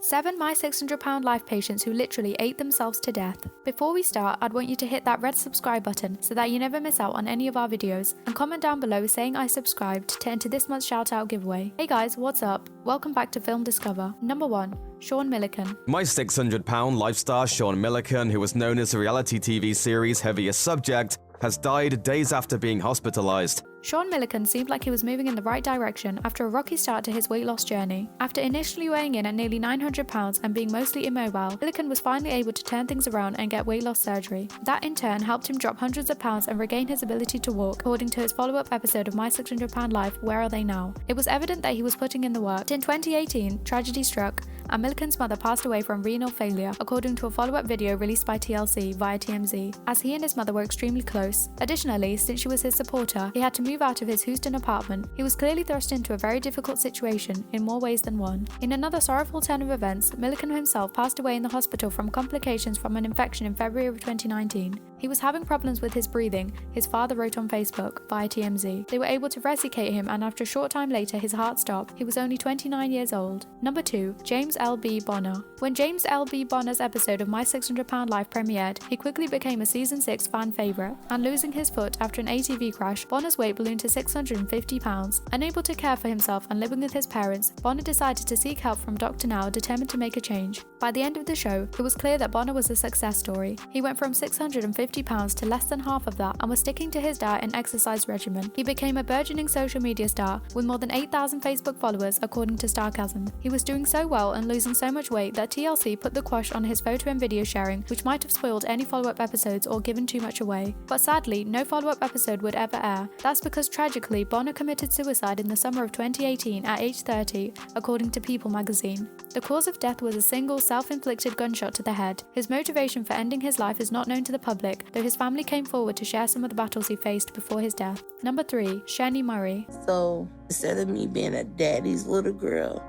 7 My 600 Pound Life patients who literally ate themselves to death. Before we start, I'd want you to hit that red subscribe button so that you never miss out on any of our videos, and comment down below saying I subscribed to enter this month's shoutout giveaway. Hey guys, what's up? Welcome back to Film Discover. Number 1. Sean Milliken. My 600 Pound Life star Sean Milliken, who was known as the reality TV series Heaviest Subject, has died days after being hospitalized. Sean Milliken seemed like he was moving in the right direction after a rocky start to his weight loss journey. After initially weighing in at nearly 900 pounds and being mostly immobile, Milliken was finally able to turn things around and get weight loss surgery. That in turn helped him drop hundreds of pounds and regain his ability to walk, according to his follow-up episode of My 600 Pound Life, Where Are They Now? It was evident that he was putting in the work. But in 2018, tragedy struck, and Milliken's mother passed away from renal failure, according to a follow-up video released by TLC via TMZ, as he and his mother were extremely close. Additionally, since she was his supporter, he had to move out of his Houston apartment. He was clearly thrust into a very difficult situation in more ways than one. In another sorrowful turn of events, Milliken himself passed away in the hospital from complications from an infection in February of 2019. He was having problems with his breathing, his father wrote on Facebook via TMZ. They were able to resicate him, and after a short time later his heart stopped. He was only 29 years old. Number 2. James L.B. Bonner. When James L.B. Bonner's episode of My 600 Pound Life premiered, he quickly became a season 6 fan favourite, and losing his foot after an ATV crash, Bonner's weight ballooned to 650 pounds. Unable to care for himself and living with his parents, Bonner decided to seek help from Dr. Now, determined to make a change. By the end of the show, it was clear that Bonner was a success story. He went from 650 pounds to less than half of that and was sticking to his diet and exercise regimen. He became a burgeoning social media star with more than 8,000 Facebook followers, according to Starcasm. He was doing so well and losing so much weight that TLC put the quash on his photo and video sharing, which might have spoiled any follow-up episodes or given too much away. But sadly, no follow-up episode would ever air. That's because tragically, Bonner committed suicide in the summer of 2018 at age 30, according to People magazine. The cause of death was a single self-inflicted gunshot to the head. His motivation for ending his life is not known to the public, though his family came forward to share some of the battles he faced before his death. Number 3. Shani Murray. So instead of me being a daddy's little girl,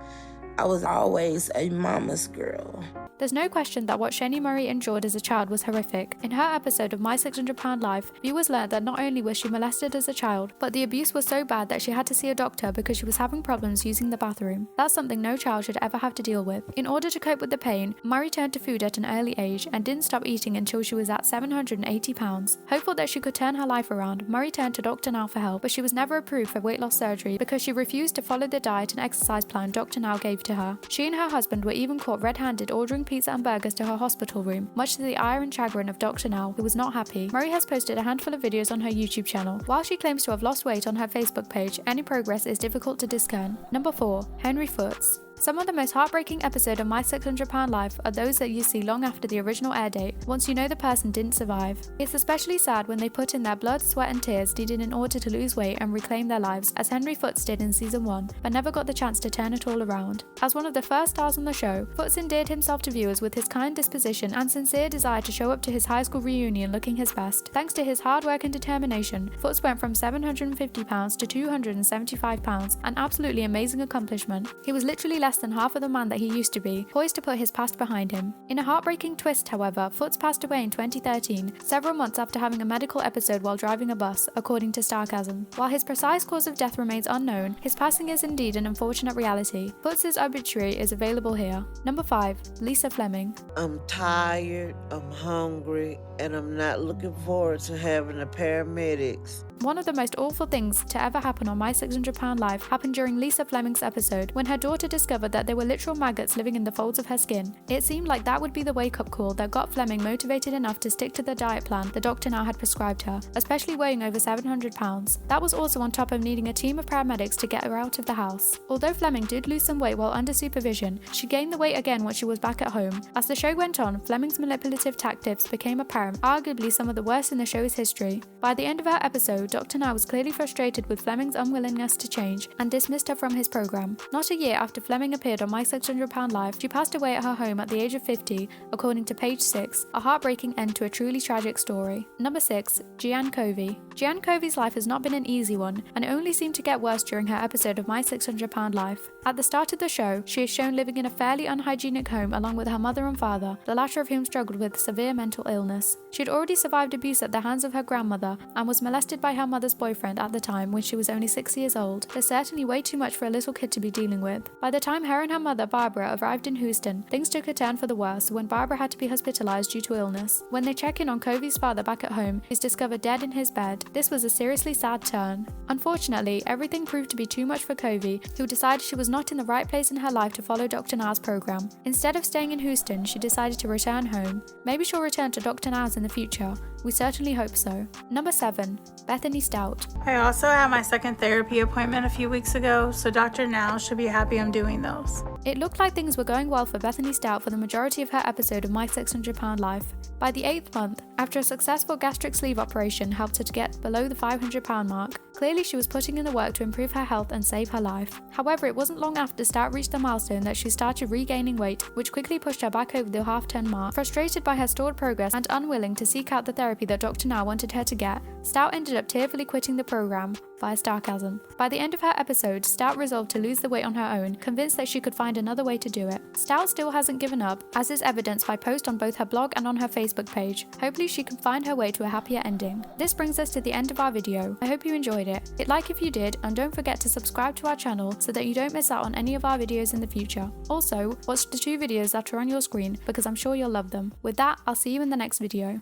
I was always a mama's girl. There's no question that what Shani Murray endured as a child was horrific. In her episode of My 600 Pound Life, viewers learned that not only was she molested as a child, but the abuse was so bad that she had to see a doctor because she was having problems using the bathroom. That's something no child should ever have to deal with. In order to cope with the pain, Murray turned to food at an early age and didn't stop eating until she was at 780 pounds. Hopeful that she could turn her life around, Murray turned to Dr. Now for help, but she was never approved for weight loss surgery because she refused to follow the diet and exercise plan Dr. Now gave to her. She and her husband were even caught red-handed ordering pizza and burgers to her hospital room, much to the ire and chagrin of Dr. Now, who was not happy. Murray has posted a handful of videos on her YouTube channel. While she claims to have lost weight on her Facebook page, any progress is difficult to discern. Number 4. Henry Fuchs. Some of the most heartbreaking episodes of My 600 Pound Life are those that you see long after the original air date, once you know the person didn't survive. It's especially sad when they put in their blood, sweat and tears needed in order to lose weight and reclaim their lives, as Henry Fuchs did in season 1, but never got the chance to turn it all around. As one of the first stars on the show, Fuchs endeared himself to viewers with his kind disposition and sincere desire to show up to his high school reunion looking his best. Thanks to his hard work and determination, Fuchs went from 750 pounds to 275 pounds, an absolutely amazing accomplishment. He was literally less than half of the man that he used to be, poised to put his past behind him. In a heartbreaking twist, however, Fuchs passed away in 2013, several months after having a medical episode while driving a bus, according to Starcasm. While his precise cause of death remains unknown, his passing is indeed an unfortunate reality. Fuchs' obituary is available here. Number 5. Lisa Fleming. I'm tired, I'm hungry, and I'm not looking forward to having the paramedics. One of the most awful things to ever happen on My 600 Pound Life happened during Lisa Fleming's episode, when her daughter discovered that there were literal maggots living in the folds of her skin. It seemed like that would be the wake-up call that got Fleming motivated enough to stick to the diet plan the doctor now had prescribed her, especially weighing over 700 pounds. That was also on top of needing a team of paramedics to get her out of the house. Although Fleming did lose some weight while under supervision, she gained the weight again once she was back at home. As the show went on, Fleming's manipulative tactics became apparent, arguably some of the worst in the show's history. By the end of her episode, Dr. Now was clearly frustrated with Fleming's unwillingness to change and dismissed her from his program. Not a year after Fleming appeared on My 600 Pound Life, she passed away at her home at the age of 50, according to page 6, a heartbreaking end to a truly tragic story. Number 6. Gillian Covey. Gillian Covey's life has not been an easy one, and it only seemed to get worse during her episode of My 600 Pound Life. At the start of the show, she is shown living in a fairly unhygienic home along with her mother and father, the latter of whom struggled with severe mental illness. She had already survived abuse at the hands of her grandmother and was molested by her her mother's boyfriend at the time when she was only 6 years old, there's certainly way too much for a little kid to be dealing with. By the time her and her mother, Barbara, arrived in Houston, things took a turn for the worse when Barbara had to be hospitalized due to illness. When they check in on Covey's father back at home, he's discovered dead in his bed. This was a seriously sad turn. Unfortunately, everything proved to be too much for Covey, who decided she was not in the right place in her life to follow Dr. Now's program. Instead of staying in Houston, she decided to return home. Maybe she'll return to Dr. Now's in the future. We certainly hope so. Number 7. Bethany Stout. I also had my second therapy appointment a few weeks ago, so Dr. Now should be happy I'm doing those. It looked like things were going well for Bethany Stout for the majority of her episode of My 600 Pound Life. By the 8th month, after a successful gastric sleeve operation helped her to get below the 500 pound mark, clearly she was putting in the work to improve her health and save her life. However, it wasn't long after Stout reached the milestone that she started regaining weight, which quickly pushed her back over the half-ton mark. Frustrated by her stalled progress and unwilling to seek out the therapy that Dr. Now wanted her to get, Stout ended up tearfully quitting the program via sarcasm. By the end of her episode, Stout resolved to lose the weight on her own, convinced that she could find another way to do it. Stout still hasn't given up, as is evidenced by posts on both her blog and on her Facebook page. Hopefully she can find her way to a happier ending. This brings us to the end of our video. I hope you enjoyed it. Hit like if you did, and don't forget to subscribe to our channel so that you don't miss out on any of our videos in the future. Also, watch the 2 videos that are on your screen because I'm sure you'll love them. With that, I'll see you in the next video.